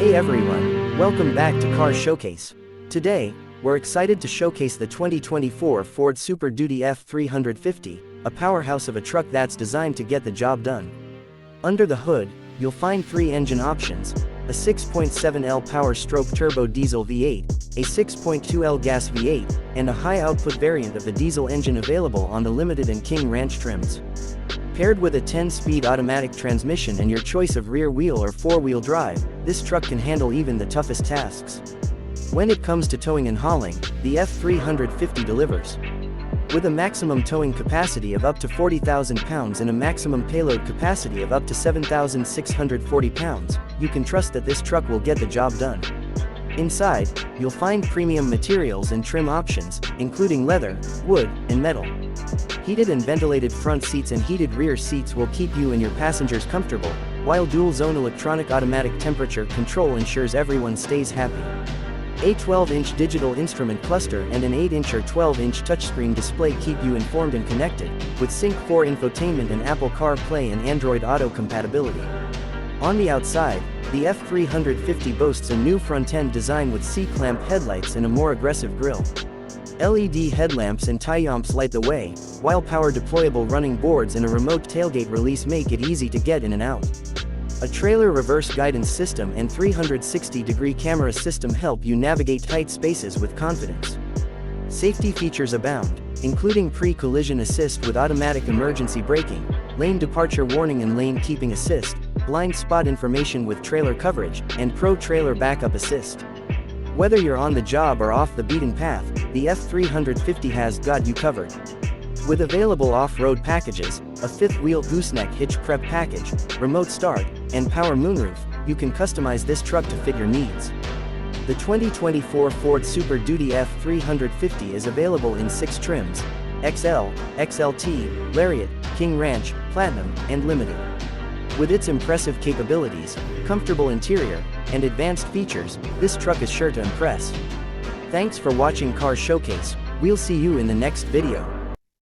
Hey everyone, welcome back to Car Showcase. Today, we're excited to showcase the 2024 Ford Super Duty F-350, a powerhouse of a truck that's designed to get the job done. Under the hood, you'll find three engine options: a 6.7L power-stroke turbo diesel V8, a 6.2L gas V8, and a high-output variant of the diesel engine available on the Limited and King Ranch trims. Paired with a 10-speed automatic transmission and your choice of rear-wheel or four-wheel drive, this truck can handle even the toughest tasks. When it comes to towing and hauling, the F-350 delivers. With a maximum towing capacity of up to 40,000 pounds and a maximum payload capacity of up to 7,640 pounds, you can trust that this truck will get the job done. Inside, you'll find premium materials and trim options, including leather, wood, and metal. Heated and ventilated front seats and heated rear seats will keep you and your passengers comfortable, while dual-zone electronic automatic temperature control ensures everyone stays happy. A 12-inch digital instrument cluster and an 8-inch or 12-inch touchscreen display keep you informed and connected, with Sync 4 infotainment and Apple CarPlay and Android Auto compatibility. On the outside, the F-350 boasts a new front-end design with C-clamp headlights and a more aggressive grille. LED headlamps and taillamps light the way, while power-deployable running boards and a remote tailgate release make it easy to get in and out. A trailer reverse guidance system and 360-degree camera system help you navigate tight spaces with confidence. Safety features abound, including pre-collision assist with automatic emergency braking, lane departure warning and lane keeping assist, blind spot information with trailer coverage, and pro-trailer backup assist. Whether you're on the job or off the beaten path, the F-350 has got you covered. With available off-road packages, a fifth-wheel gooseneck hitch prep package, remote start, and power moonroof, you can customize this truck to fit your needs. The 2024 Ford Super Duty F-350 is available in 6 trims: XL, XLT, Lariat, King Ranch, Platinum, and Limited. With its impressive capabilities, comfortable interior, and advanced features, this truck is sure to impress. Thanks for watching Car Showcase. We'll see you in the next video.